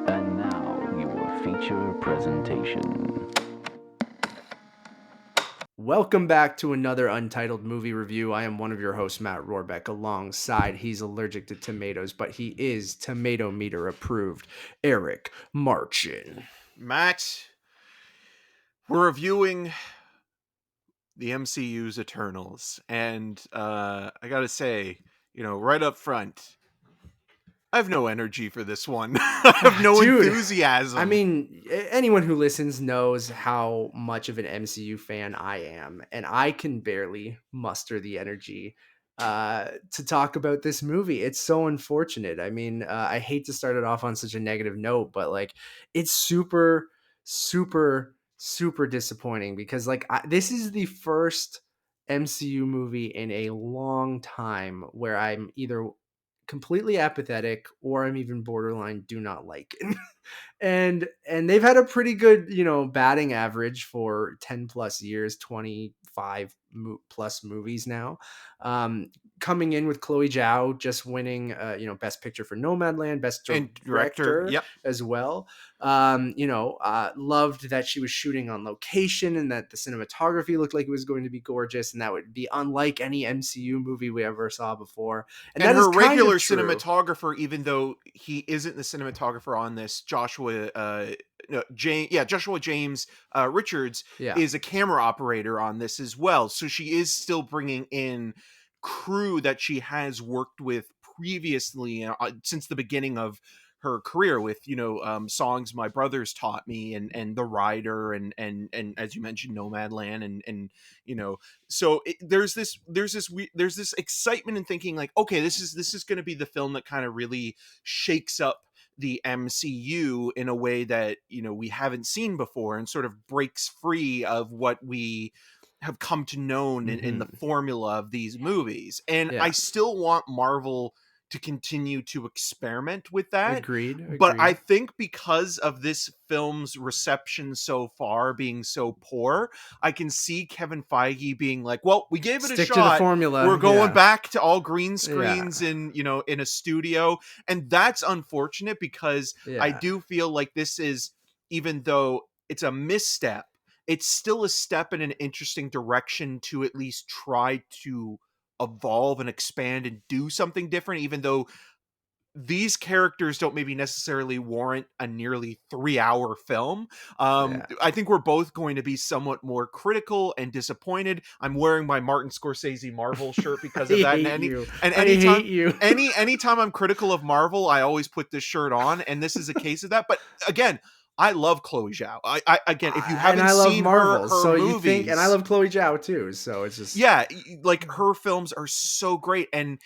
And now, your feature presentation. Welcome back to another Untitled movie review. I am one of your hosts, Matt Rorabeck. Alongside, he's allergic to tomatoes, but he is tomato meter approved, Eric Marchen. Matt, we're reviewing the MCU's Eternals, and I gotta say, right up front, I have no energy for this one. I have no enthusiasm. I mean, anyone who listens knows how much of an MCU fan I am, and I can barely muster the energy to talk about this movie. It's so unfortunate. I mean, I hate to start it off on such a negative note, but like, it's super, super disappointing because this is the first MCU movie in a long time where I'm either completely apathetic or I'm even borderline do not like it. and they've had a pretty good, batting average for 10 plus years, 25 plus movies now. Coming in with Chloé Zhao just winning best picture for Nomadland, best And director yep. as well. Loved that she was shooting on location and that the cinematography looked like it was going to be gorgeous and that would be unlike any MCU movie we ever saw before. And that her is regular true. cinematographer, even though he isn't the cinematographer on this, Joshua James Richards is a camera operator on this as well. So she is still bringing in crew that she has worked with previously since the beginning of her career with songs My Brothers Taught Me and The Rider and as you mentioned Nomadland and so there's this excitement in thinking like, okay, this is going to be the film that kind of really shakes up the MCU in a way that we haven't seen before and sort of breaks free of what we have come to know in the formula of these movies. And I still want Marvel to continue to experiment with that. Agreed. But I think because of this film's reception so far being so poor, I can see Kevin Feige being like, well, we gave it a shot. To the formula. We're going back to all green screens in a studio. And that's unfortunate because I do feel like this is, even though it's a misstep, it's still a step in an interesting direction to at least try to evolve and expand and do something different, even though these characters don't maybe necessarily warrant a nearly 3-hour film. I think we're both going to be somewhat more critical and disappointed. I'm wearing my Martin Scorsese Marvel shirt because of that. Anytime I'm critical of Marvel, I always put this shirt on, and this is a case of that. But again, I love Chloé Zhao. Again, if you haven't seen Marvel, her so movies, you think, and I love Chloé Zhao too. So it's just like her films are so great, and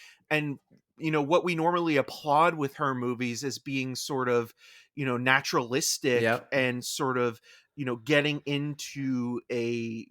what we normally applaud with her movies as being sort of naturalistic and sort of getting into a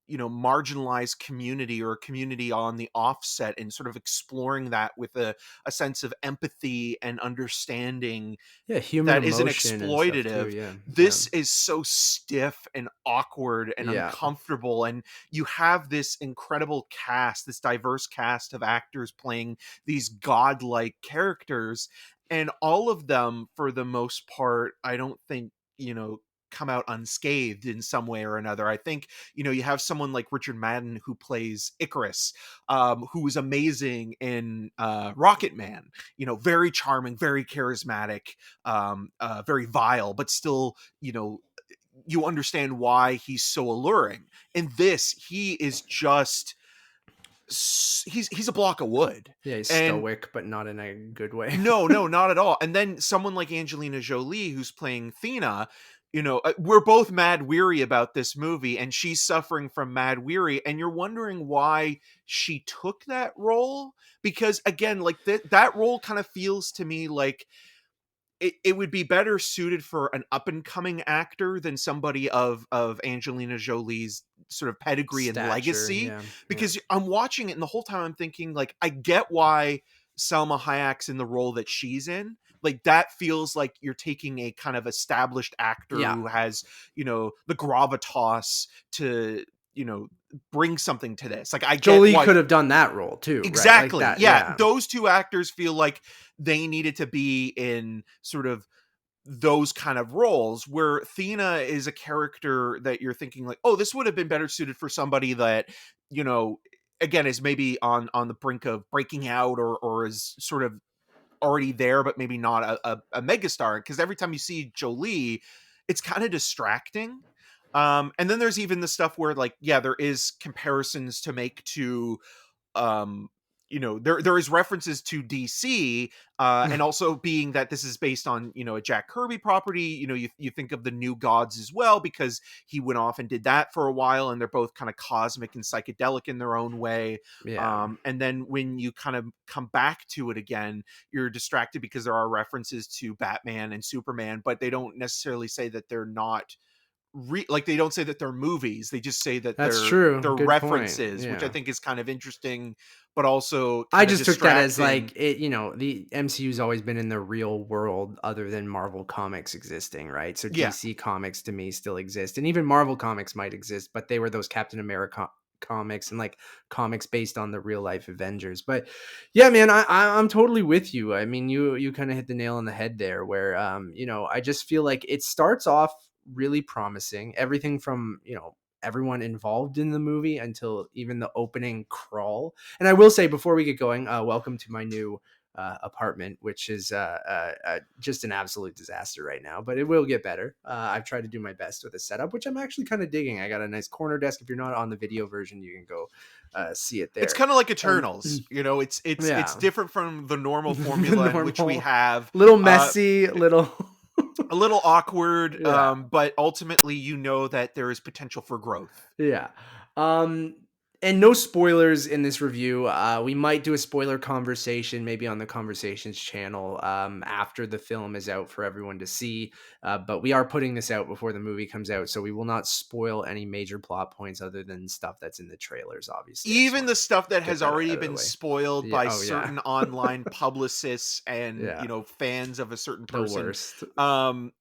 marginalized community or a community on the offset and sort of exploring that with a sense of empathy and understanding human that isn't emotion exploitative. This is so stiff and awkward and uncomfortable, and you have this incredible cast, this diverse cast of actors playing these godlike characters, and all of them for the most part I don't think come out unscathed in some way or another. I think you have someone like Richard Madden who plays Icarus, who is amazing in Rocket Man, very charming, very charismatic, very vile, but still you understand why he's so alluring. In this, he is just he's a block of wood. He's stoic, but not in a good way. No, not at all. And then someone like Angelina Jolie, who's playing Thena, we're both mad weary about this movie, and she's suffering from mad weary, and you're wondering why she took that role, because again, like that role kind of feels to me like it would be better suited for an up and coming actor than somebody of Angelina Jolie's sort of pedigree and legacy. Because I'm watching it, and the whole time I'm thinking like, I get why Salma Hayek's in the role that she's in. Like, that feels like you're taking a kind of established actor who has, the gravitas to, bring something to this. Like, Jolie could have done that role too. Exactly. Right? Like that, Those two actors feel like they needed to be in sort of those kind of roles, where Thena is a character that you're thinking like, oh, this would have been better suited for somebody that, you know, again, is maybe on the brink of breaking out, or is sort of already there, but maybe not a megastar. Because every time you see Jolie, it's kind of distracting. And then there's even the stuff where, like, yeah, there is comparisons to make to, you know, there is references to DC, and also being that this is based on, you know, a Jack Kirby property. You know, you think of the New Gods as well, because he went off and did that for a while, and they're both kind of cosmic and psychedelic in their own way. Yeah. And then when you kind of come back to it again, you're distracted because there are references to Batman and Superman, but they don't necessarily say that they're not like, they don't say that they're movies. They just say that That's true. they're Good references, point. Yeah. which I think is kind of interesting, but also I just took that as like, it, you know, the MCU's always been in the real world other than Marvel Comics existing, right? So DC Comics to me still exist, and even Marvel Comics might exist, but they were those Captain America comics and like comics based on the real life Avengers. But yeah, man, I'm totally with you. I mean, you kind of hit the nail on the head there, where you know, I just feel like it starts off really promising. Everything from, you know, everyone involved in the movie until even the opening crawl. And I will say, before we get going, welcome to my new apartment, which is just an absolute disaster right now, but it will get better. I've tried to do my best with the setup, which I'm actually kind of digging. I got a nice corner desk. If you're not on the video version, you can go see it there. It's kind of like Eternals, you know, it's different from the normal formula in which we have. Little messy, a little awkward, yeah. But ultimately, you know, that there is potential for growth. Yeah. And no spoilers in this review. We might do a spoiler conversation, maybe on the Conversations channel, after the film is out for everyone to see. But we are putting this out before the movie comes out, so we will not spoil any major plot points other than stuff that's in the trailers, obviously. Even the stuff that has already been spoiled by certain yeah. online publicists and, you know, fans of a certain person. The worst.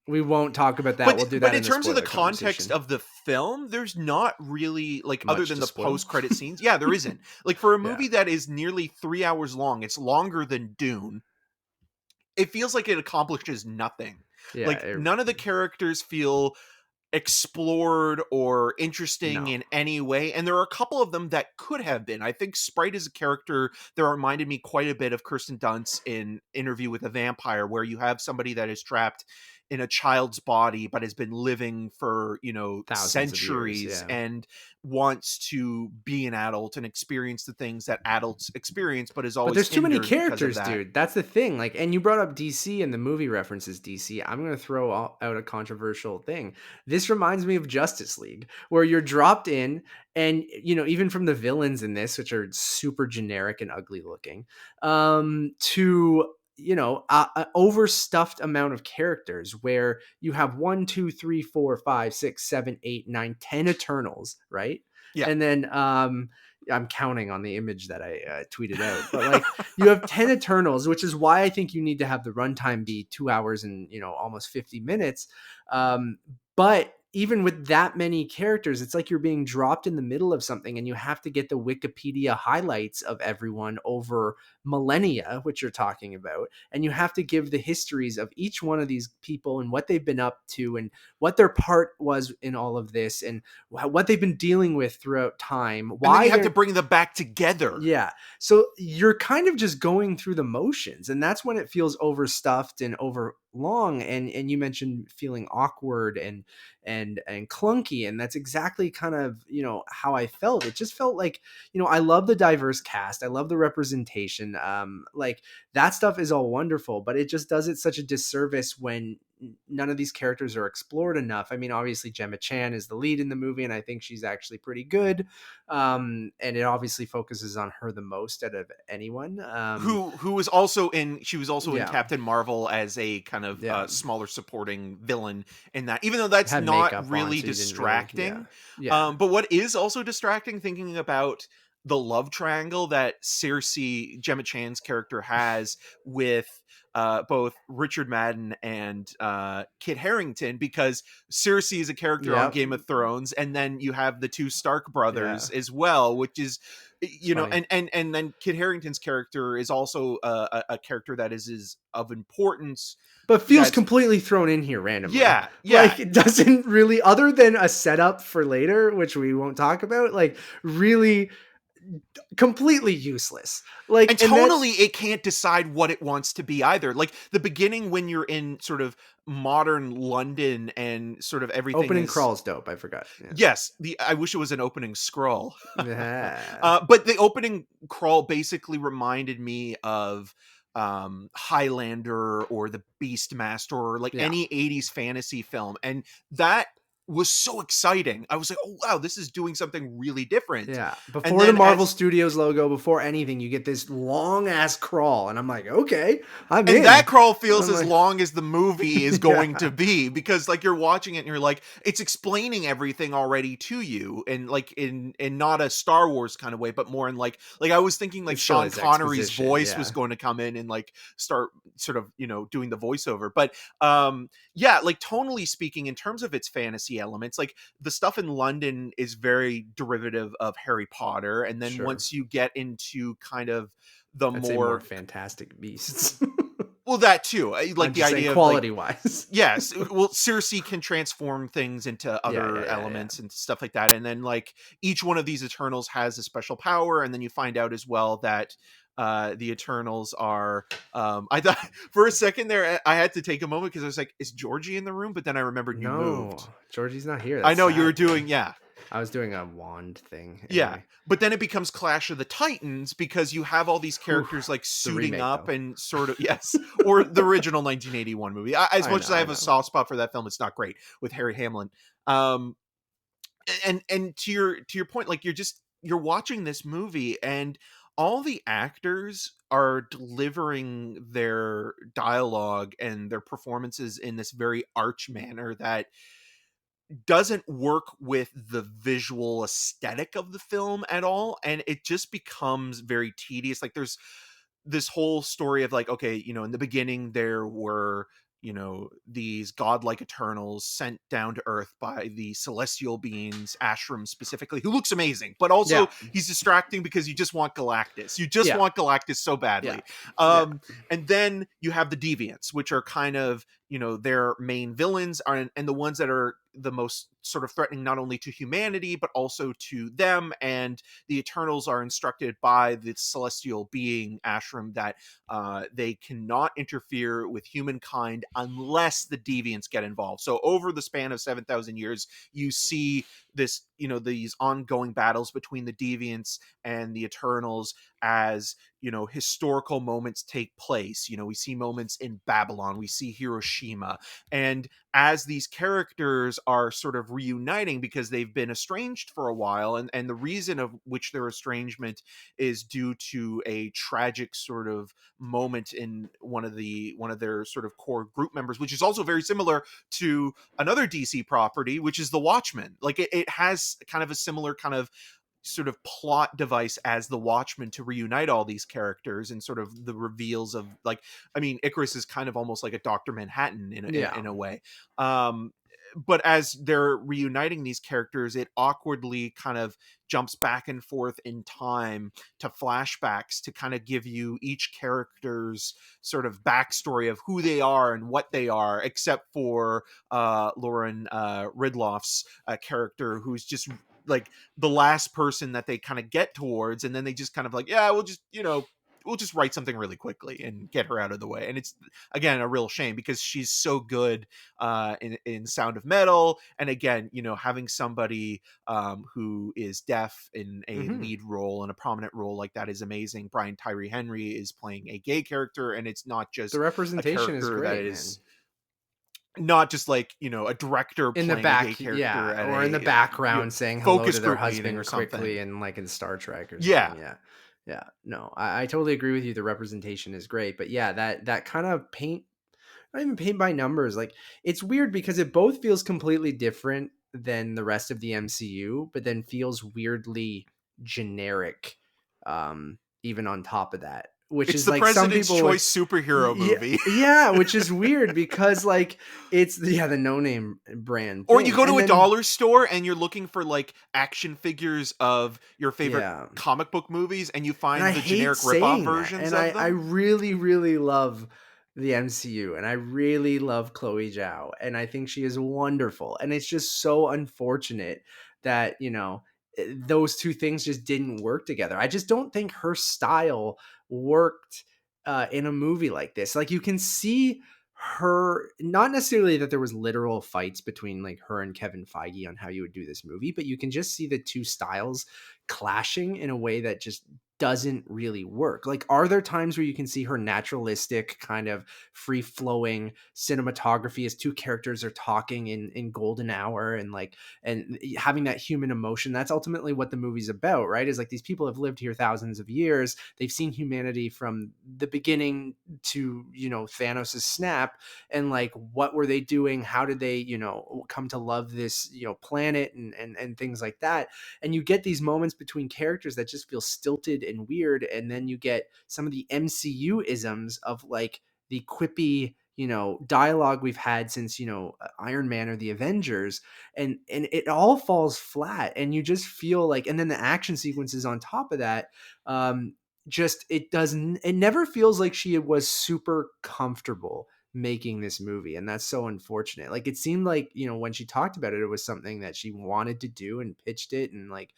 We won't talk about that. We'll do that. But in terms of the context of the film, there's not really, like, much other than the post-credit scenes. Yeah, there isn't. Like, for a movie that is nearly 3 hours long, it's longer than Dune. It feels like it accomplishes nothing. Yeah, like, none of the characters feel explored or interesting in any way, and there are a couple of them that could have been. I think Sprite is a character that reminded me quite a bit of Kirsten Dunst in Interview with a Vampire, where you have somebody that is trapped in a child's body but has been living for, you know, centuries, and wants to be an adult and experience the things that adults experience, but is always but there's too many characters, dude. That's the thing. Like, and you brought up DC and the movie references DC. I'm going to throw out a controversial thing. This reminds me of Justice League, where you're dropped in, and, you know, even from the villains in this, which are super generic and ugly looking, to, you know, an overstuffed amount of characters, where you have 1, 2, 3, 4, 5, 6, 7, 8, 9, 10 Eternals, right? Yeah. And then I'm counting on the image that I tweeted out, but like, you have 10 Eternals, which is why I think you need to have the runtime be 2 hours and, you know, almost 50 minutes. But even with that many characters, it's like you're being dropped in the middle of something, and you have to get the Wikipedia highlights of everyone over millennia, which you're talking about. And you have to give the histories of each one of these people and what they've been up to and what their part was in all of this and what they've been dealing with throughout time. Why and you have to bring them back together. Yeah. So you're kind of just going through the motions, and that's when it feels overstuffed and over long. And you mentioned feeling awkward and clunky, and that's exactly kind of, you know, how I felt. It just felt like, you know, I love the diverse cast, I love the representation, like, that stuff is all wonderful, but it just does it such a disservice when none of these characters are explored enough. I mean, obviously Gemma Chan is the lead in the movie, and I think she's actually pretty good, and it obviously focuses on her the most out of anyone. Who was also in in Captain Marvel as a kind of smaller supporting villain in that, even though that's not really distracting. But what is also distracting, thinking about the love triangle that Gemma Chan's character has with both Richard Madden and Kit Harington, because Cersei is a character on Game of Thrones, and then you have the two Stark brothers as well, which is you know, and then Kit Harington's character is also a character that is of importance, but feels completely thrown in here randomly. Yeah. Like, it doesn't really, other than a setup for later, which we won't talk about, like, really completely useless. Like, and tonally, it can't decide what it wants to be either. Like the beginning, when you're in sort of modern London and sort of everything. Opening crawl's dope. I forgot. Yeah. Yes, I wish it was an opening scroll. Yeah. But the opening crawl basically reminded me of Highlander or the Beastmaster or like any 80s fantasy film, and that was so exciting. I was like, oh wow, this is doing something really different. Yeah. Before the Marvel Studios logo, before anything, you get this long ass crawl, and I'm like, okay, I'm in. And that crawl feels as long as the movie is going to be, because like you're watching it and you're like, it's explaining everything already to you, and like in not a Star Wars kind of way, but more in like I was thinking like Sean Connery's voice was going to come in and like start sort of, you know, doing the voiceover. But yeah, like tonally speaking, in terms of its fantasy elements, like the stuff in London is very derivative of Harry Potter, and then once you get into kind of the more Fantastic Beasts, well, that too, like the idea of quality wise, yes, well, Circe can transform things into other elements and stuff like that, and then like each one of these Eternals has a special power, and then you find out as well that the Eternals are I thought for a second there I had to take a moment because I was like, is Georgie in the room? But then I remembered you moved. Georgie's not here. I know you were doing I was doing a wand thing. Anyway. Yeah, but then it becomes Clash of the Titans because you have all these characters like suiting up and sort of or the original 1981 movie. As much as I have a soft spot for that film, it's not great with Harry Hamlin. And to your point, like you're watching this movie and all the actors are delivering their dialogue and their performances in this very arch manner that doesn't work with the visual aesthetic of the film at all, and it just becomes very tedious. Like there's this whole story of like, okay, you know, in the beginning there were, you know, these godlike Eternals sent down to Earth by the celestial beings, Ashram specifically, who looks amazing, but also he's distracting because you just want Galactus. You just want Galactus so badly. And then you have the Deviants, which are kind of, you know, their main villains are, and the ones that are the most sort of threatening not only to humanity but also to them, and the Eternals are instructed by the celestial being Ashram that they cannot interfere with humankind unless the Deviants get involved. So over the span of 7,000 years you see this, you know, these ongoing battles between the Deviants and the Eternals as, you know, historical moments take place. You know, we see moments in Babylon, we see Hiroshima, and as these characters are sort of reuniting because they've been estranged for a while, and the reason of which their estrangement is due to a tragic sort of moment in one of their sort of core group members, which is also very similar to another DC property, which is the Watchmen. Like it has kind of a similar kind of sort of plot device as the Watchmen to reunite all these characters, and sort of the reveals of, like, I mean, Icarus is kind of almost like a Dr. Manhattan in a way. But as they're reuniting these characters, it awkwardly kind of jumps back and forth in time to flashbacks to kind of give you each character's sort of backstory of who they are and what they are, except for Lauren Ridloff's character, who's just like the last person that they kind of get towards, and then they just kind of like, yeah, we'll just write something really quickly and get her out of the way. And it's, again, a real shame because she's so good in Sound of Metal. And again, you know, having somebody who is deaf in a lead role and a prominent role like that is amazing. Brian Tyree Henry is playing a gay character, and it's not just the representation is great. Not just like, you know, a director in the back, or in the background saying hello to their husband quickly, and like in Star Trek or something. Yeah, no, I totally agree with you. The representation is great, but that kind of not even paint by numbers. Like, it's weird because it both feels completely different than the rest of the MCU, but then feels weirdly generic, even on top of that, which It's is the like some President's people Choice superhero movie. Yeah, which is weird because like it's the no name brand Or thing. you go to And a then, dollar store and you're looking for like action figures of your favorite yeah. comic book movies, and you And I find the hate generic ripoff saying that. versions And of I them. really, really love the MCU, and I really love Chloe Zhao, and I think she is wonderful. And it's just so unfortunate that, those two things just didn't work together. I just don't think her style worked in a movie like this. Like, you can see her, not necessarily that there was literal fights between like her and Kevin Feige on how you would do this movie, but you can just see the two styles clashing in a way that just doesn't really work. Like, are there times where you can see her naturalistic kind of free flowing cinematography as two characters are talking in golden hour and like, and having that human emotion? That's ultimately what the movie's about, right? Is like, these people have lived here thousands of years. They've seen humanity from the beginning to, Thanos's snap. And like, what were they doing? How did they, come to love this, planet and things like that? And you get these moments between characters that just feel stilted and weird, and then you get some of the MCU isms of like the quippy, dialogue we've had since, Iron Man or the Avengers, and it all falls flat, and you just feel like, and then the action sequences on top of that, just, it never feels like she was super comfortable making this movie, and that's so unfortunate. Like, it seemed like, when she talked about it, it was something that she wanted to do and pitched it, and like,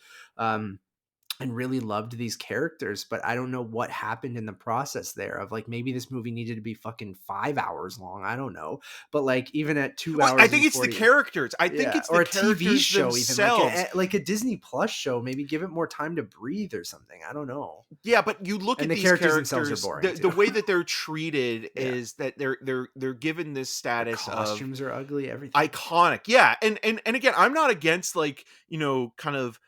and really loved these characters, but I don't know what happened in the process there of like, maybe this movie needed to be fucking 5 hours long. I don't know. But like, even at 2 hours I and think it's 40, the characters. I think yeah, it's or the a TV characters show, even themselves. like a Disney Plus show, maybe give it more time to breathe or something. I don't know. Yeah, but you look And at the these characters themselves are characters, boring the too. way that they're treated Yeah. is that they're given this The status of costumes are ugly, everything. iconic. Yeah, and again, I'm not against like, kind of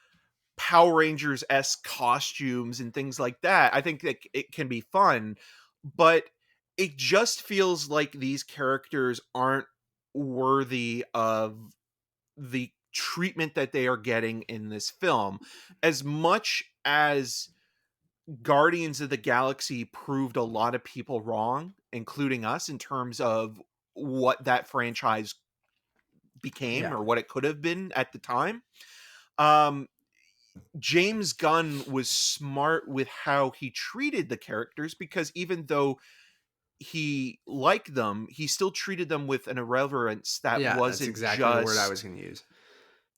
Power Rangers-esque costumes and things like that. I think that it can be fun, but it just feels like these characters aren't worthy of the treatment that they are getting in this film. As much as Guardians of the Galaxy proved a lot of people wrong, including us, in terms of what that franchise became Yeah. or what it could have been at the time. Um, James Gunn was smart with how he treated the characters, because even though he liked them, he still treated them with an irreverence that Yeah, that's wasn't exactly the word I was going to use.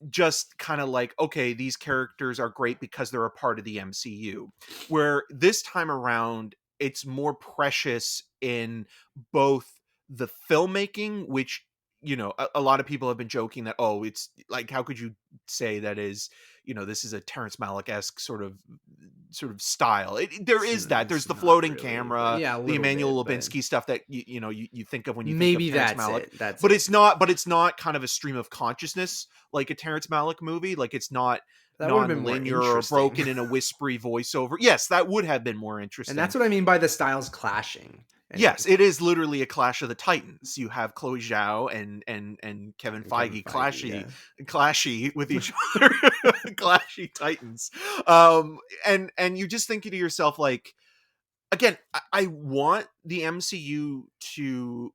just kind of like, okay, these characters are great because they're a part of the MCU. Where this time around, it's more precious in both the filmmaking, which, a lot of people have been joking that, oh, it's like, how could you say that is, this is a Terrence Malick-esque sort of style. There is that. There's It's the not floating really, camera, yeah, a the little Emmanuel bit, but Lubinski stuff that you think of when you think of maybe Terrence that's Malick. it. That's But it. it's not kind of a stream of consciousness like a Terrence Malick movie. Like, it's not That would have been more non-linear or interesting. broken in a whispery voiceover. Yes, that would have been more interesting. And that's what I mean by the styles clashing. Yes, it is literally a clash of the titans. You have Chloe Zhao and Kevin Feige, clashy with each other, clashy titans. And you just think to yourself, like, again, I want the MCU to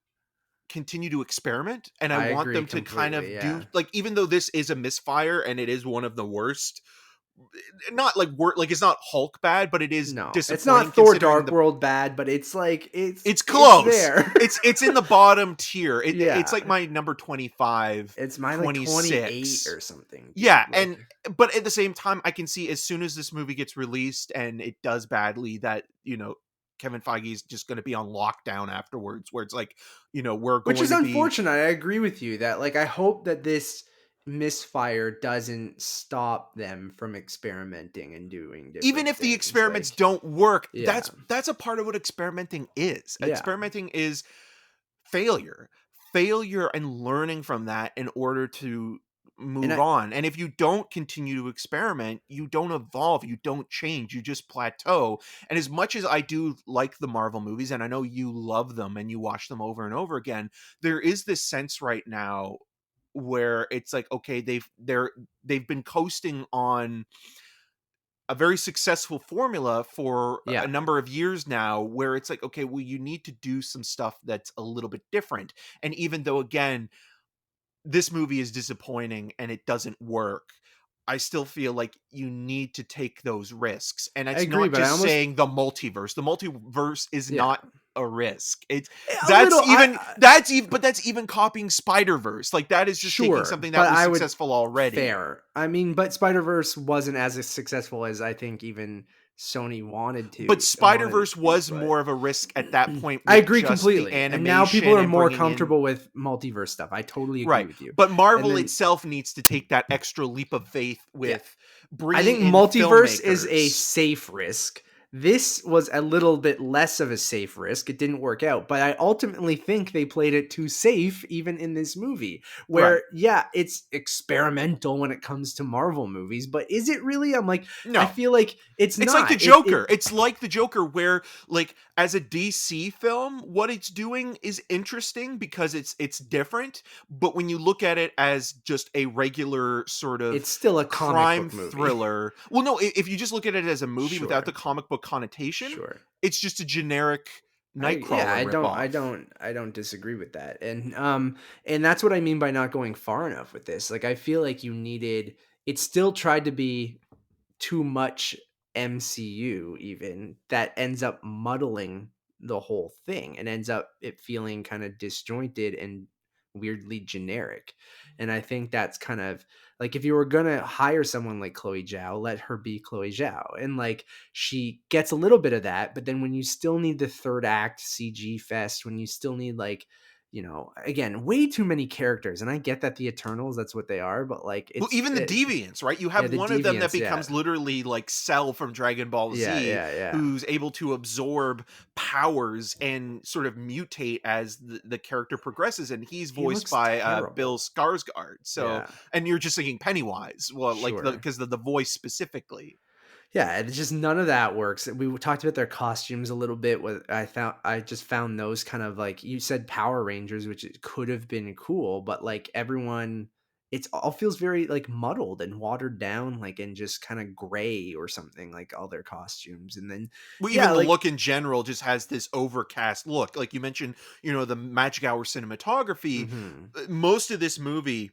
continue to experiment, and I want agree them to kind completely, of yeah. do, like, even though this is a misfire and it is one of the worst, not like like it's not Hulk bad, but it is disappointing. It's not Thor Dark World bad, but it's like it's close. It's there. it's in the bottom tier. Yeah. It's like my number 25. It's my like 28 or something. Dude. Yeah, like, but at the same time, I can see as soon as this movie gets released and it does badly, that Kevin Feige is just going to be on lockdown afterwards, where it's like, we're going which is to unfortunate. I agree with you that, like, I hope that this misfire doesn't stop them from experimenting and doing different even if things. The experiments like, don't work. Yeah. That's a part of what experimenting is. Yeah. Experimenting is failure and learning from that in order to move on. And if you don't continue to experiment, you don't evolve, you don't change, you just plateau. And as much as I do like the Marvel movies, and I know you love them and you watch them over and over again, there is this sense right now where it's like, okay, they've been coasting on a very successful formula for Yeah. a number of years now, where it's like, okay, well, you need to do some stuff that's a little bit different. And even though, again, this movie is disappointing and it doesn't work, I still feel like you need to take those risks. And I it's agree, not but I just almost saying the multiverse. The multiverse is yeah. not a risk. It's A little, that's even but that's even copying Spider-Verse. Like, that is just taking sure, something but that was I would successful already. fair. I mean, but Spider-Verse wasn't as successful as I think even Sony wanted to. But Spider-Verse to, was but more of a risk at that point with I agree just completely. the animation, And now people are and more bringing comfortable in with multiverse stuff. I totally agree right. with you. But Marvel And then itself needs to take that extra leap of faith yeah, with I bringing think in multiverse is a filmmakers. safe risk. This was a little bit less of a safe risk. It didn't work out, but I ultimately think they played it too safe, even in this movie, where, Right. yeah, it's experimental when it comes to Marvel movies, but is it really? I'm like, I No. feel like it's It's not. like the Joker. It's like the Joker, where, like, as a DC film, what it's doing is interesting because it's different. But when you look at it as just a regular sort of It's still a comic crime book movie. thriller, well, no, if you just look at it as a movie Sure. without the comic book connotation, Sure. it's just a generic Nightcrawler ripoff. I don't disagree with that. And that's what I mean by not going far enough with this. Like, I feel like you needed, it still tried to be too much MCU, even, that ends up muddling the whole thing and ends up it feeling kind of disjointed and weirdly generic. And I think that's kind of like, if you were gonna hire someone like Chloe Zhao, let her be Chloe Zhao. And like, she gets a little bit of that, but then when you still need the third act CG fest, when you still need, like, again, way too many characters. And I get that the Eternals, that's what they are, but like, Well, even the Deviants, right? You yeah, have the one of them that Deviants, becomes literally like Cell from Dragon Ball Z, yeah. who's able to absorb powers and sort of mutate as the character progresses, and he's He voiced looks by Bill terrible. Skarsgård. So, Yeah, and you're just thinking Pennywise, well, like sure. because of the voice specifically. Yeah, it's just none of that works. We talked about their costumes a little bit. What I just found those kind of, like you said, Power Rangers, which it could have been cool, but like, everyone, it's all feels very like muddled and watered down, like, and just kind of gray or something, like all their costumes. And then, Well, yeah, even the like, look in general just has this overcast look. Like you mentioned, the Magic Hour cinematography. mhm. Most of this movie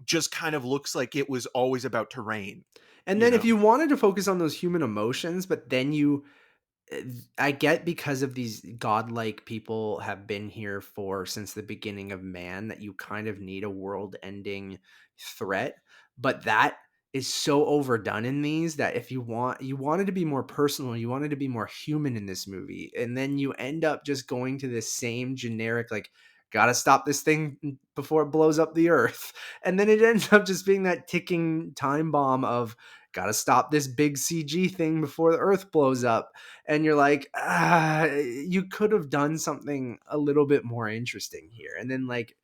just kind of looks like it was always about terrain. And You then if know, you wanted to focus on those human emotions, but then I get, because of these godlike people have been here for since the beginning of man, that you kind of need a world-ending threat, but that is so overdone in these, that if you wanted to be more personal, you wanted to be more human in this movie, and then you end up just going to this same generic, like, gotta stop this thing before it blows up the earth, and then it ends up just being that ticking time bomb of, gotta stop this big CG thing before the earth blows up. And you're like, you could have done something a little bit more interesting here. And then, like,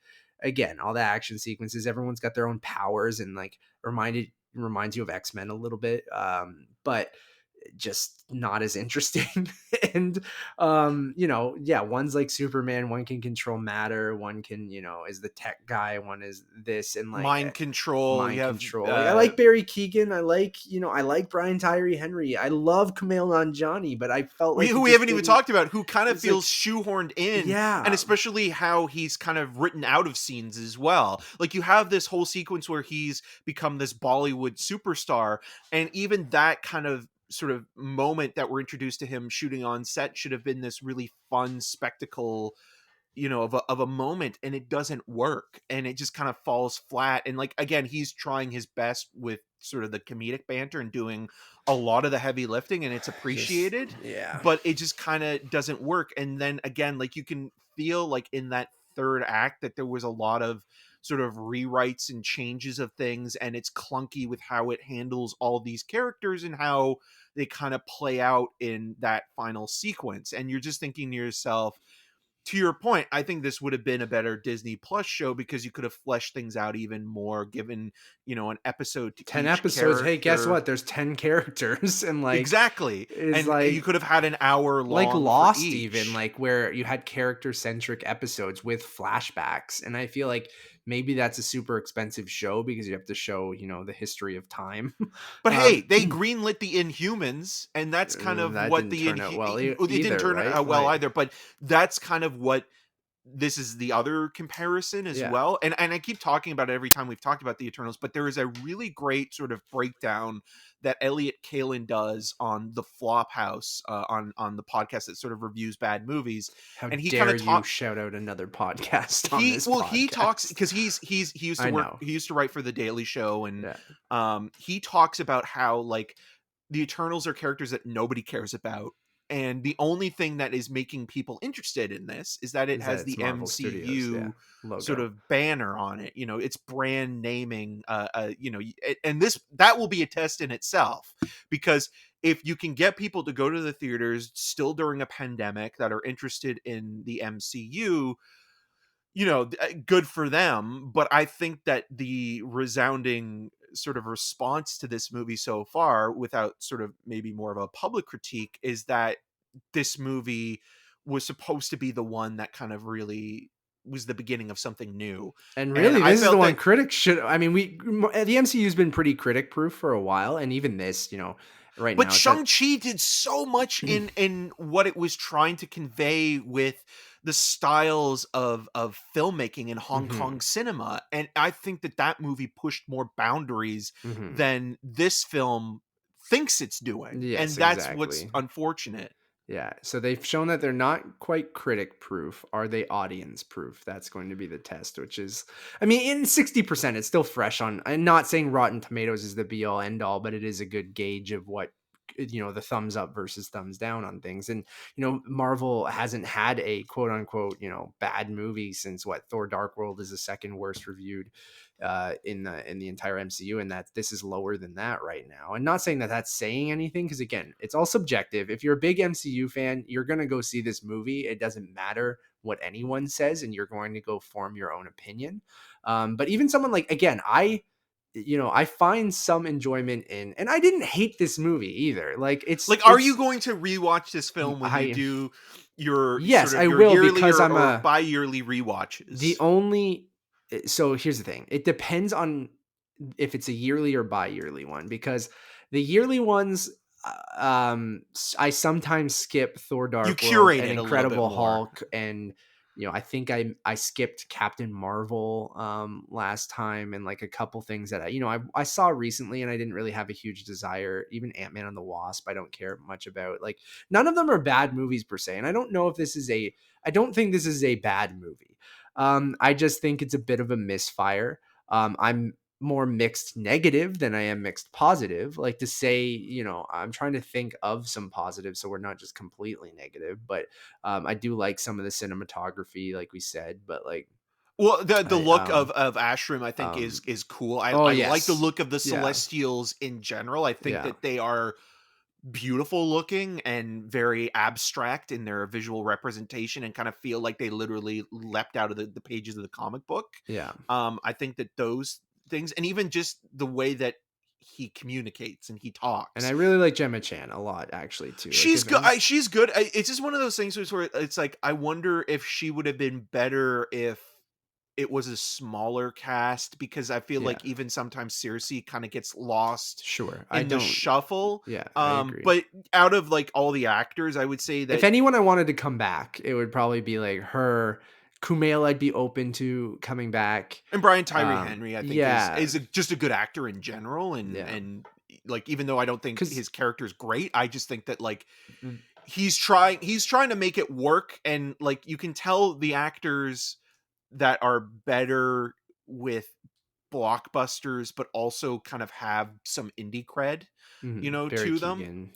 again, all the action sequences, everyone's got their own powers, and like, reminds you of X-Men a little bit, but just not as interesting. And yeah, one's like Superman, one can control matter, one can, is the tech guy, one is this, and like, mind control. You have control. Like, I like Barry Keoghan. I like Brian Tyree Henry. I love Kumail Nanjiani, but I felt like who we haven't even talked about, who kind of feels shoehorned in. Yeah. And especially how he's kind of written out of scenes as well. Like, you have this whole sequence where he's become this Bollywood superstar, and even that kind of sort of moment that we're introduced to him shooting on set should have been this really fun spectacle, of a moment, and it doesn't work, and it just kind of falls flat. And like, again, he's trying his best with sort of the comedic banter and doing a lot of the heavy lifting, and it's appreciated, yeah. but it just kind of doesn't work. And then again, like, you can feel like in that third act that there was a lot of sort of rewrites and changes of things, and it's clunky with how it handles all these characters and how they kind of play out in that final sequence. And you're just thinking to yourself, to your point, I think this would have been a better Disney Plus show, because you could have fleshed things out even more, given, an episode to 10 each episodes. character. Hey, guess what? There's 10 characters, and like, exactly. And like, you could have had an hour long, like Lost, for each. even, like, where you had character centric episodes with flashbacks. And I feel like maybe that's a super expensive show because you have to show, the history of time. But hey, they greenlit the Inhumans, and that's kind of that what didn't turn out well it didn't either, turn right? out well either. But that's kind of what this is, the other comparison as well. And I keep talking about it every time we've talked about the Eternals, but there is a really great sort of breakdown that Elliot Kalin does on the Flophouse, on the podcast that sort of reviews bad movies. How and he dare kind of you shout out another podcast on this podcast? He talks because he used to work, he used to write for the Daily Show, and he talks about how like the Eternals are characters that nobody cares about. And the only thing that is making people interested in this is that it has the Marvel MCU Studios, sort of banner on it. It's brand naming, and that will be a test in itself, because if you can get people to go to the theaters still during a pandemic that are interested in the MCU, good for them. But I think that the resounding sort of response to this movie so far, without sort of maybe more of a public critique, is that this movie was supposed to be the one that kind of really was the beginning of something new. And really, this is the one critics should. I mean, the MCU has been pretty critic proof for a while, and even this, right now. But Shang-Chi did so much in what it was trying to convey with the styles of filmmaking in Hong Kong cinema. And I think that movie pushed more boundaries than this film thinks it's doing. Yes, and that's what's unfortunate. Yeah, so they've shown that they're not quite critic proof. Are they audience proof? That's going to be the test, which is, I mean, in 60%, it's still fresh on. I'm not saying Rotten Tomatoes is the be all end all, but it is a good gauge of what, the thumbs up versus thumbs down on things. And, Marvel hasn't had a quote unquote, bad movie since Thor Dark World is the second worst reviewed in the entire MCU, and that this is lower than that right now. And not saying that that's saying anything, because again, it's all subjective. If you're a big MCU fan, you're going to go see this movie. It doesn't matter what anyone says, and you're going to go form your own opinion. But even someone like, again, I find some enjoyment in, and I didn't hate this movie either. Like, are you going to rewatch this film when you do your I will, because I'm a bi-yearly rewatches? So here's the thing. It depends on if it's a yearly or bi-yearly one, because the yearly ones, I sometimes skip Thor Dark World and Incredible Hulk, and I think I skipped Captain Marvel last time, and like a couple things that I saw recently and I didn't really have a huge desire. Even Ant-Man and the Wasp, I don't care much about. Like, none of them are bad movies per se, and I don't know if I don't think this is a bad movie. I just think it's a bit of a misfire. I'm more mixed negative than I am mixed positive. Like, to say, I'm trying to think of some positives so we're not just completely negative, but I do like some of the cinematography, like we said, but like, well, the look of Ashram, I think is cool. I like the look of the Celestials in general. I think that they are beautiful looking and very abstract in their visual representation, and kind of feel like they literally leapt out of the pages of the comic book. I think that those things, and even just the way that he communicates and he talks, and I really like Gemma Chan a lot, actually, too. She's good. She's good. It's just one of those things where it's like, I wonder if she would have been better if it was a smaller cast, because I feel like even sometimes Cersei kind of gets lost in the shuffle. I agree. But out of like all the actors, I would say that if anyone I wanted to come back, it would probably be like her. Kumail, I'd be open to coming back. And Brian Tyree Henry, I think, is just a good actor in general. And like, even though I don't think his character is great, I just think that like he's trying to make it work. And like, you can tell the actors that are better with blockbusters, but also kind of have some indie cred, to them.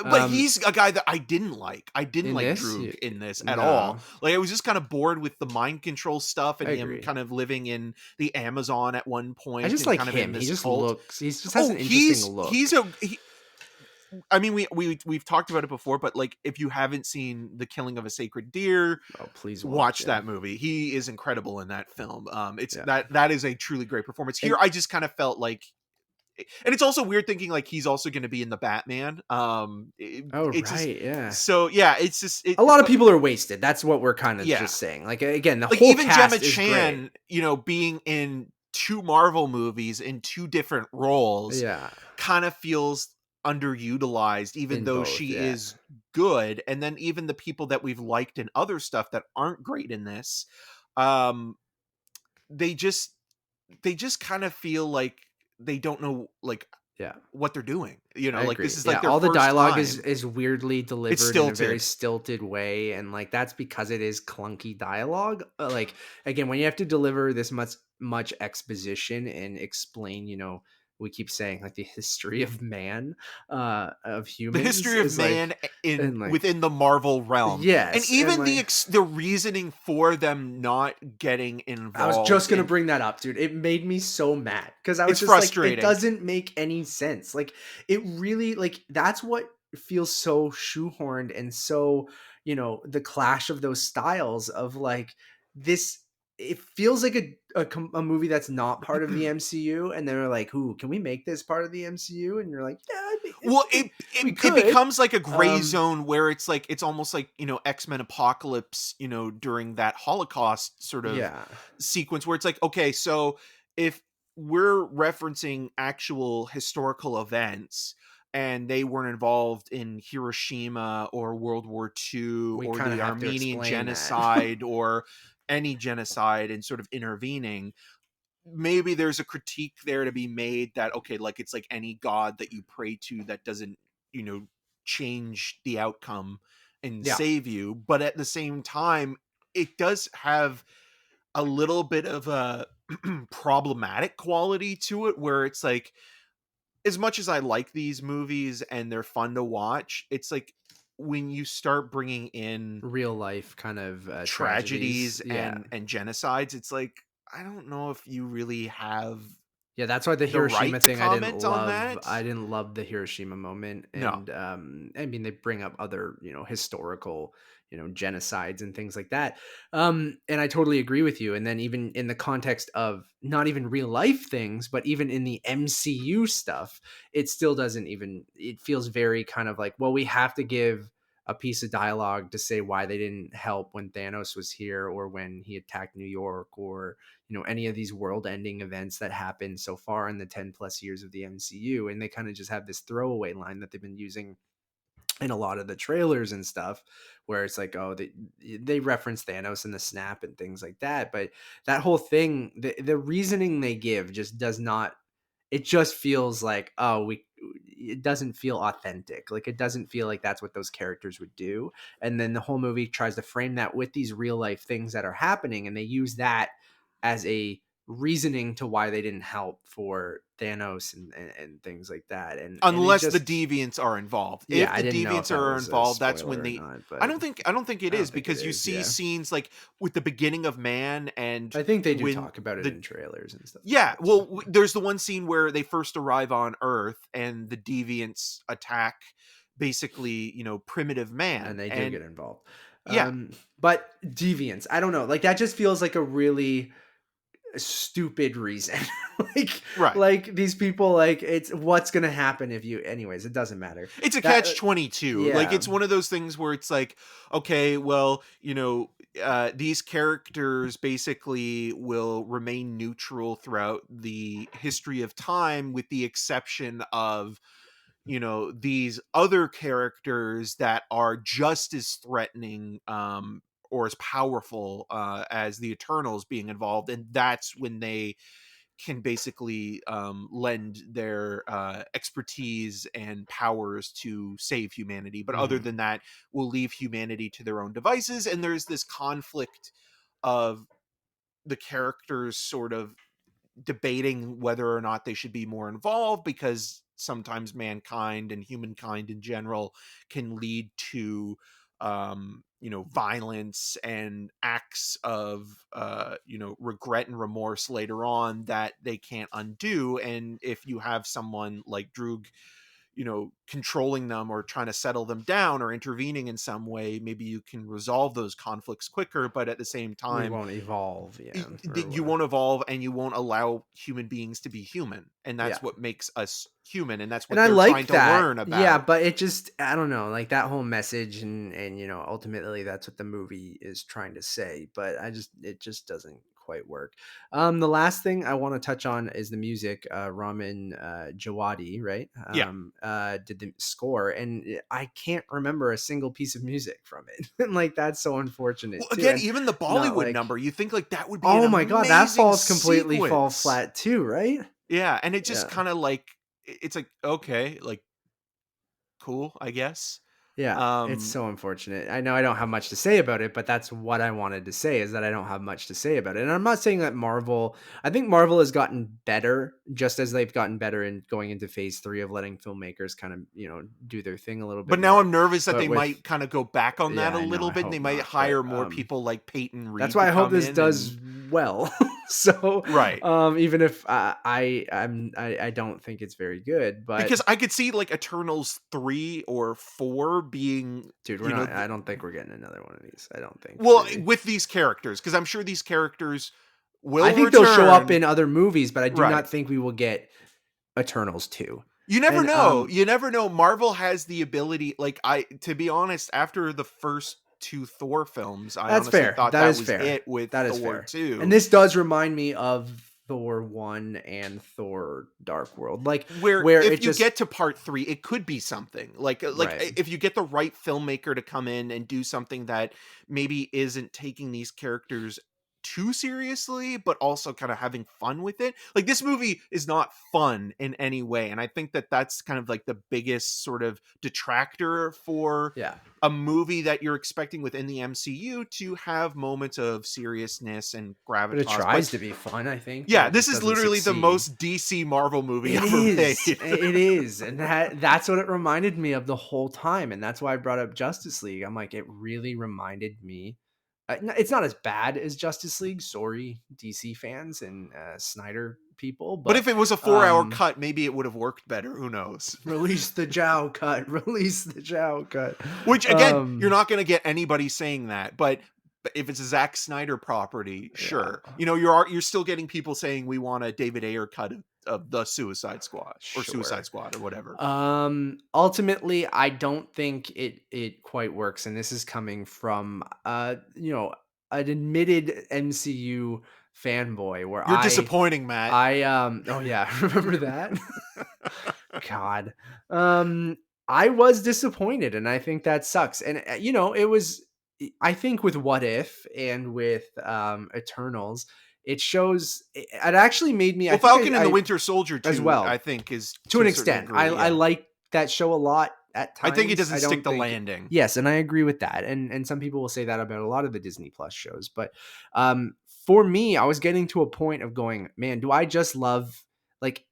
But he's a guy that I didn't like. I didn't like Droog in this at all. Like, I was just kind of bored with the mind control stuff, and him kind of living in the Amazon at one point. I just like him. He just looks. He just has an interesting look. I mean, we've talked about it before, but like, if you haven't seen The Killing of a Sacred Deer, please watch that movie. He is incredible in that film. That is a truly great performance. Here, I just kind of felt like and it's also weird thinking like he's also going to be in the Batman. It's just, Yeah. so yeah, it's just a lot of people are wasted. That's what we're kind of just saying. Like, again, the like whole even cast Gemma is Chan, great. you know, being in 2 Marvel movies in 2 different roles, Yeah, kind of feels underutilized, even in though both. she Yeah, is good. And then even the people that we've liked in other stuff that aren't great in this, um, they just kind of feel like they don't know like yeah. what they're doing. You I know, like this agree. is Yeah, like their all the first dialogue time. is weirdly It's delivered in a very stilted. stilted way, and like that's because it is clunky dialogue. Like, again, when you have to deliver this much exposition and explain, we keep saying like the history of man, of The humans, history of is man like, in and like, within the Marvel realm, and yes, and even like, the reasoning for them not getting I was involved just gonna in, bring that up, dude. It made me so mad because I was it's just like, it frustrating. doesn't make any sense. Like, it really, like, that's what feels so shoehorned and so, the clash of those styles of like this. It feels like a movie that's not part of the MCU, and they're like, "Who can we make this part of the MCU?" And you're like, "Yeah, Well, we it could." becomes like a gray Um, zone where it's like it's almost like, you know, X-Men Apocalypse, you know, during that Holocaust sort of yeah, sequence where it's like, okay, so if we're referencing actual historical events and they weren't involved in Hiroshima or World War II we or kind of the have to Armenian explain that. genocide or any genocide and sort of intervening, maybe there's a critique there to be made that, okay, like it's like any god that you pray to that doesn't, you know, change the outcome and Yeah, save you. But at the same time, it does have a little bit of a problematic quality to it where it's like, as much as I like these movies and they're fun to watch, it's like when you start bringing in real life kind of tragedies. tragedies Yeah. and genocides, it's like, I don't know if you really have Yeah, that's why the the right Hiroshima to thing I didn't comment on love. that. I didn't love the Hiroshima moment. No. And I mean, they bring up other, historical, genocides and things like that. And I totally agree with you. And then even in the context of not even real life things, but even in the MCU stuff, it still doesn't even, it feels very kind of like, well, we have to give a piece of dialogue to say why they didn't help when Thanos was here or when he attacked New York or any of these world ending events that happened so far in the 10 plus years of the MCU. And they kind of just have this throwaway line that they've been using in a lot of the trailers and stuff where it's like, oh, they reference Thanos and the snap and things like that. But that whole thing, the reasoning they give just does not, it just feels like, it doesn't feel authentic. Like, it doesn't feel like that's what those characters would do. And then the whole movie tries to frame that with these real life things that are happening. And they use that as a reasoning to why they didn't help for Thanos and things like that. And it Unless the just, deviants are involved. yeah, If I the didn't know if deviants that are was a involved, that's spoiler when or they, not, but I don't think it I don't is, think it because you is. see Yeah, scenes like with the beginning of Man and I think they do when talk about it the, in trailers and stuff like yeah, that too. well, there's the one scene where they first arrive on Earth and the deviants attack basically, you know, primitive And man. they do And get involved. yeah, But deviants, I don't know. Like, that just feels like a really stupid reason. like right. like these people, like, it's what's gonna happen if you, anyways, it doesn't matter. It's a That catch 22. Like yeah. it's one of those things where it's like, okay, well, you know, these characters basically will remain neutral throughout the history of time, with the exception of, you know, these other characters that are just as threatening, or as powerful as the Eternals being involved, and that's when they can basically lend their expertise and powers to save humanity. But other Mhm. than that, will leave humanity to their own devices. And there's this conflict of the characters sort of debating whether or not they should be more involved, because sometimes mankind and humankind in general can lead to you know, violence and acts of you know, regret and remorse later on that they can't undo. And if you have someone like Droog, controlling them or trying to settle them down or intervening in some way, maybe you can resolve those conflicts quicker, but at the same We time won't evolve. Yeah. you won't evolve, and you won't allow human beings to be human, and that's Yeah. what makes us human, and that's And what I they're like trying to that. learn about. Yeah, but it just, I don't know, like that whole message and ultimately that's what the movie is trying to say, but it just doesn't quite work. The last thing I want to touch on is the music. Ramin Djawadi, right? Yeah. Did the score, and I can't remember a single piece of music from it. And like that's so unfortunate Well, too. again, And even the not Bollywood number, you think like that would be oh an my god, that amazing falls completely fall sequence. flat too, right? Yeah, and it just Yeah. kind of like, it's like, okay, like, cool, I guess. Yeah, it's Um, so unfortunate. I know I don't have much to say about it, but that's what I wanted to say, is that I don't have much to say about it. And I'm not saying that I think Marvel has gotten better, just as they've gotten better in going into phase 3 of letting filmmakers kind of, do their thing a little but bit now more. I'm nervous that But they with might kind of go back on that Yeah, a I know, little I bit, and they hope might not, but hire more people like Peyton that's Reed why to I hope come this in does well. So, right. even if I don't think it's very good, but Because I could see like Eternals 3 or 4 being, dude, you know, I don't think we're getting another one of these. I don't think well, really. with these characters, because I'm sure these characters I will think they'll show up return. in other movies, but I do Right. not think we will get Eternals 2. You never And know. You never know. Marvel has the ability, like, to be honest, after the first 2 Thor films, I that's honestly fair. thought That that is was fair. it with That is Thor fair. And 2. this does remind me of Thor 1 and Thor Dark World. Like Where where if it you just get to part 3, it could be something. Like right. if you get the right filmmaker to come in and do something that maybe isn't taking these characters too seriously, but also kind of having fun with it. Like, this movie is not fun in any way, and I think that that's kind of like the biggest sort of detractor for Yeah. a movie that you're expecting within the MCU to have moments of seriousness and But it gravitas. But tries to be fun, I think, but yeah, it this just is doesn't literally the succeed. most DC Marvel movie It ever is. made. It is. And that's what it reminded me of the whole time. And that's why I brought up Justice League. I'm like, it really reminded me. It's not as bad as Justice League. Sorry, DC fans and Snyder people. But But if it was a 4-hour cut, maybe it would have worked better. Who knows? release the Zhao cut. Release the Zhao cut. Which, again, you're not going to get anybody saying that. But if it's a Zack Snyder property, sure. Yeah. You know, you're still getting people saying we want a David Ayer cut of the Suicide Squad or Sure. Suicide Squad or whatever. Ultimately, I don't think it quite works, and this is coming from an admitted MCU fanboy where You're disappointing, Matt. oh yeah, remember that? God. I was disappointed, and I think that sucks. And it was, I think, with What If and with Eternals, it shows it actually made me, Well, I think Falcon and the I Winter Soldier as 2, well, I think, is to an a certain extent. degree. I like that show a lot at I times. think it doesn't stick the think landing. Yes, and I agree with that. And some people will say that about a lot of the Disney Plus shows. But for me, I was getting to a point of going, man, do I just love, like,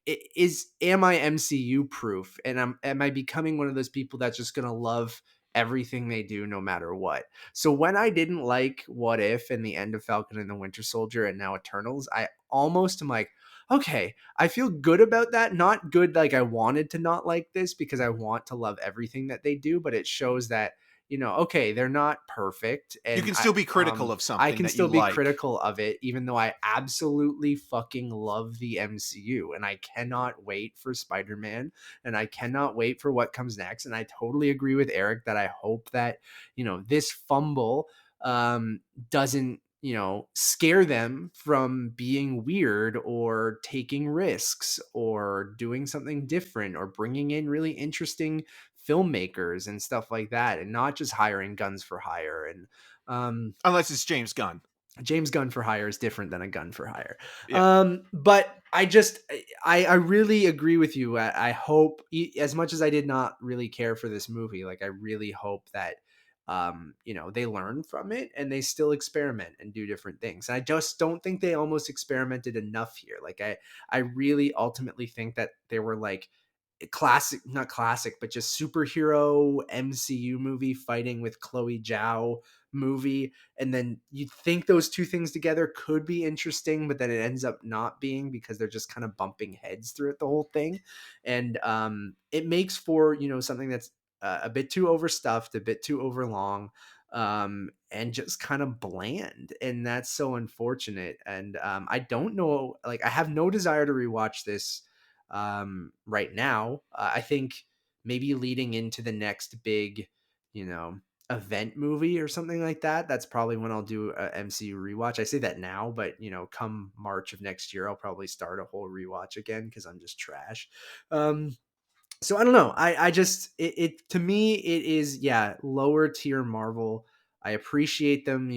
am I MCU proof? And am I becoming one of those people that's just gonna love everything they do no matter what? So when I didn't like What If and the end of Falcon and the Winter Soldier and now Eternals, I almost am like, okay, I feel good about that. Not good like I wanted to not like this, because I want to love everything that they do, but it shows that, okay, they're not perfect, You and can still be critical of I something can that you still be like. critical of it, even though I absolutely fucking love the MCU, and I cannot wait for Spider-Man, and I cannot wait for what comes next. And I totally agree with Eric that I hope that, this fumble doesn't, scare them from being weird or taking risks or doing something different or bringing in really interesting filmmakers and stuff like that, and not just hiring guns for hire. And Unless it's James Gunn. James Gunn for hire is different than a gun for hire. Yeah. But I really agree with you. I hope, as much as I did not really care for this movie, like, I really hope that they learn from it and they still experiment and do different things. And I just don't think they almost experimented enough here. Like, I really ultimately think that they were like not classic, but just superhero MCU movie fighting with Chloé Zhao movie, and then you'd think those two things together could be interesting, but then it ends up not being, because they're just kind of bumping heads through it the whole thing. And it makes for, something that's a bit too overstuffed, a bit too overlong, and just kind of bland, and that's so unfortunate. And I don't know, like, I have no desire to rewatch this right now. I think maybe leading into the next big, event movie or something like that, that's probably when I'll do a MCU rewatch. I say that now, but come March of next year, I'll probably start a whole rewatch again, because I'm just trash. So I don't know. I just, it to me, it is, yeah, lower tier Marvel. I appreciate them,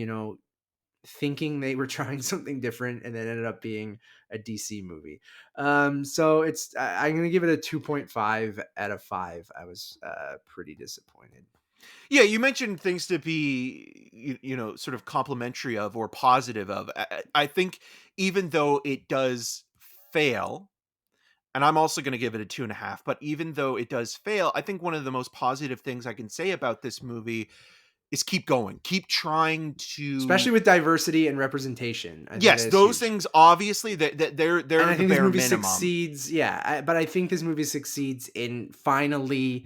thinking they were trying something different, and then ended up being a DC movie. So I'm going to give it a 2.5 out of 5. I was pretty disappointed. Yeah, you mentioned things to be, sort of complimentary of or positive of. I think even though it does fail, and I'm also going to give it a 2.5, but even though it does fail, I think one of the most positive things I can say about this movie is keep going, keep trying to, especially with diversity and representation. I think yes, those huge. things, obviously, that they're and I the think this bare movie minimum. Succeeds. Yeah, but I think this movie succeeds in finally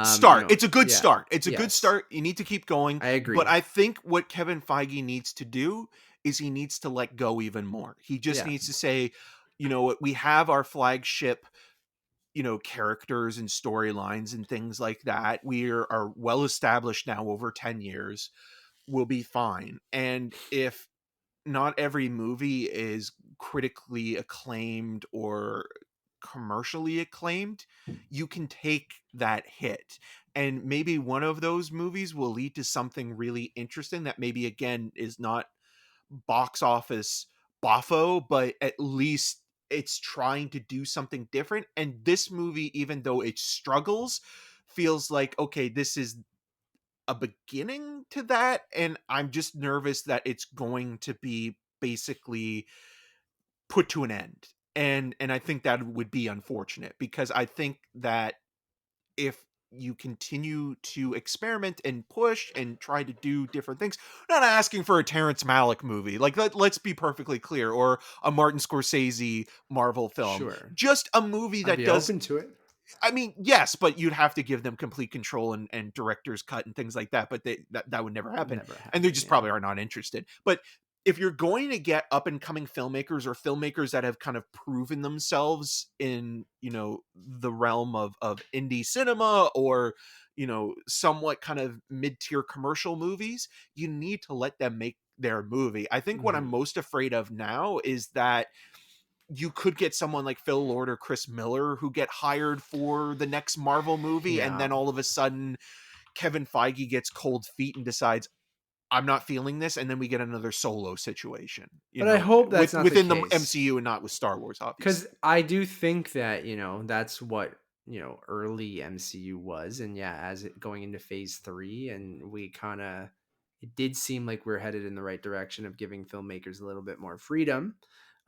start. It's a good yeah, start. It's a good yes. start. You need to keep going. I agree. But I think what Kevin Feige needs to do is he needs to let go even more. He just Yeah. needs to say, you know what, we have our flagship, characters and storylines and things like that. We are well established now over 10 years. We'll be fine. And if not every movie is critically acclaimed or commercially acclaimed, you can take that hit. And maybe one of those movies will lead to something really interesting that maybe, again, is not box office boffo, but at least it's trying to do something different. And this movie, even though it struggles, feels like, okay, this is a beginning to that. And I'm just nervous that it's going to be basically put to an end. And I think that would be unfortunate, because I think that if you continue to experiment and push and try to do different things, not asking for a Terrence Malick movie, like, let's be perfectly clear, or a Martin Scorsese Marvel film, Sure. just a movie I'd that be does, open to it. I mean, yes, but you'd have to give them complete control and director's cut and things like that. But that would never happen. And they just probably are not interested. But if you're going to get up and coming filmmakers, or filmmakers that have kind of proven themselves in, the realm of indie cinema, or, somewhat kind of mid-tier commercial movies, you need to let them make their movie. I think what I'm most afraid of now is that you could get someone like Phil Lord or Chris Miller who get hired for the next Marvel movie, and then all of a sudden Kevin Feige gets cold feet and decides, I'm not feeling this, and then we get another Solo situation. But I hope that's not within the the case. MCU and not with Star Wars, obviously. Because I do think that, that's what, early MCU was. And yeah, as it going into phase 3, and we kind of, it did seem like we're headed in the right direction of giving filmmakers a little bit more freedom.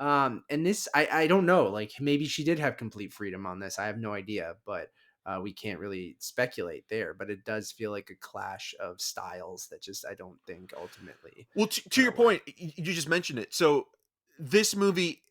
And this, I don't know, like, maybe she did have complete freedom on this. I have no idea, but we can't really speculate there. But it does feel like a clash of styles that just, I don't think ultimately. Well, to your point, you just mentioned it. So this movie,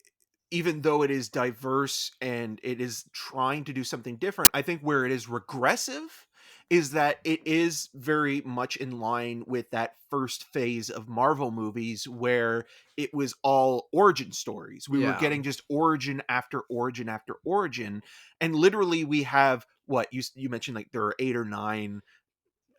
even though it is diverse and it is trying to do something different, I think where it is regressive is that it is very much in line with that first phase of Marvel movies, where it was all origin stories. We were getting just origin after origin after origin. And literally we have, what you mentioned, like there are 8 or 9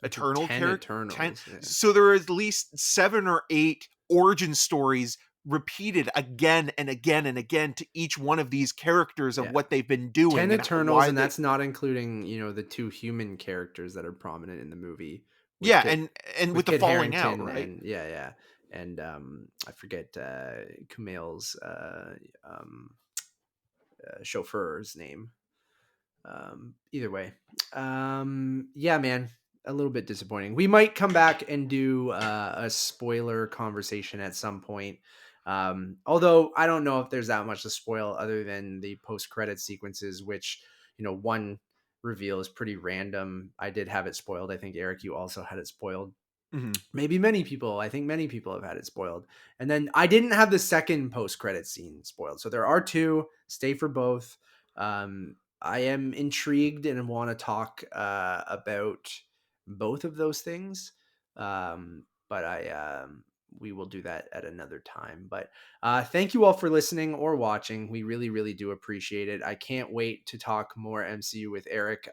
Eternal characters. 10. Yeah. So there are at least 7 or 8 origin stories repeated again and again and again to each one of these characters of what they've been doing. 10 Eternals, and that's not including, the 2 human characters that are prominent in the movie. Yeah, and with the falling Harington, out, right? And I forget Kumail's chauffeur's name. Either way, yeah, man, a little bit disappointing. We might come back and do a spoiler conversation at some point. Although I don't know if there's that much to spoil other than the post-credit sequences, which, one reveal is pretty random. I did have it spoiled. I think, Eric, you also had it spoiled. Maybe many people. I think many people have had it spoiled. And then I didn't have the second post-credit scene spoiled. So there are two. Stay for both. I am intrigued and want to talk about both of those things. But we will do that at another time. But thank you all for listening or watching. We really, really do appreciate it. I can't wait to talk more MCU with Eric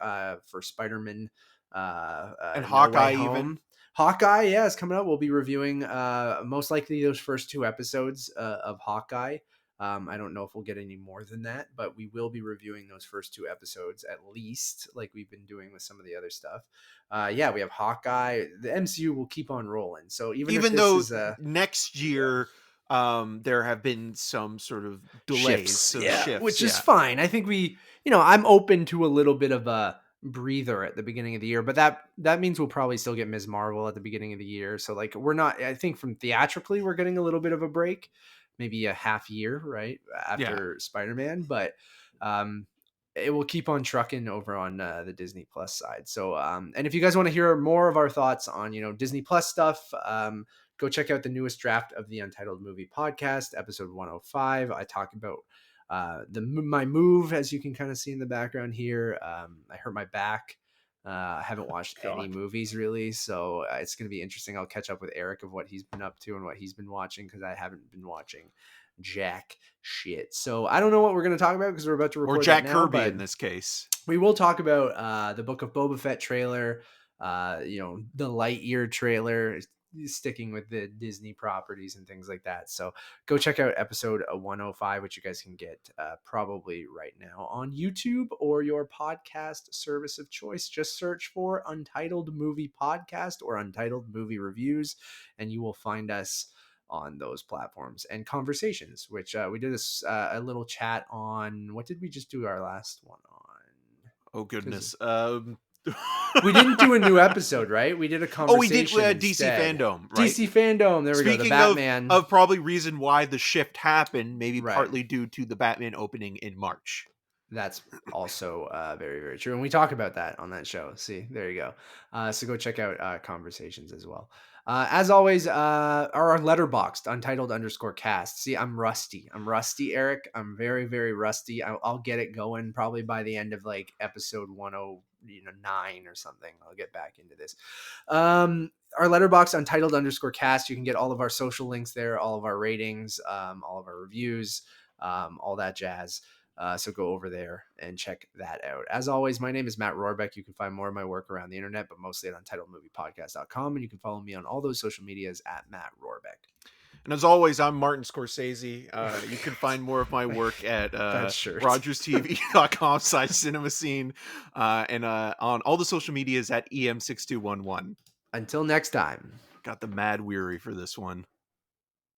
for Spider-Man and No Hawkeye Way Home. even. Hawkeye, yeah, is coming up. We'll be reviewing most likely those first two episodes of Hawkeye. I don't know if we'll get any more than that, but we will be reviewing those first two episodes at least, like we've been doing with some of the other stuff. Yeah, we have Hawkeye. The MCU will keep on rolling. So even though is, next year, there have been some sort of delays, shifts, which is fine. I think I'm open to a little bit of a breather at the beginning of the year, but that means we'll probably still get Ms. Marvel at the beginning of the year. So like we're not, I think from theatrically we're getting a little bit of a break, maybe a half year right after Spider-Man, but it will keep on trucking over on the Disney Plus side. So and if you guys want to hear more of our thoughts on Disney Plus stuff, go check out the newest draft of the Untitled Movie Podcast, episode 105. I talk about my move, as you can kind of see in the background here. I hurt my back. I haven't watched any movies really, so it's going to be interesting. I'll catch up with Eric of what he's been up to and what he's been watching, because I haven't been watching jack shit. So I don't know what we're going to talk about because we're about to record or Jack that now, Kirby in this case. We will talk about the Book of Boba Fett trailer, the Lightyear trailer, sticking with the Disney properties and things like that. So go check out episode 105, which you guys can get probably right now on YouTube or your podcast service of choice. Just search for Untitled Movie Podcast or Untitled Movie Reviews, and you will find us on those platforms. And Conversations, which we did a little chat on. What did we just do our last one on? Oh goodness. We didn't do a new episode, right? We did a conversation. We did DC Fandom, right? DC Fandom. There we go. The Batman. Of probably reason why the shift happened, maybe partly due to the Batman opening in March. That's also very, very true. And we talk about that on that show. See, there you go. So go check out Conversations as well. As always, our letterboxed Untitled_cast. See, I'm rusty, Eric. I'm very, very rusty. I'll get it going probably by the end of like episode 109 or something. I'll get back into this. Our letterbox Untitled_cast. You can get all of our social links there, all of our ratings, all of our reviews, all that jazz. So go over there and check that out. As always, my name is Matt Rorabeck. You can find more of my work around the internet, but mostly at UntitledMoviePodcast.com. And you can follow me on all those social medias at Matt Rorabeck. And as always, I'm Martin Scorsese. You can find more of my work at RogersTV.com/CinemaScene and on all the social medias at EM6211. Until next time. Got the mad weary for this one.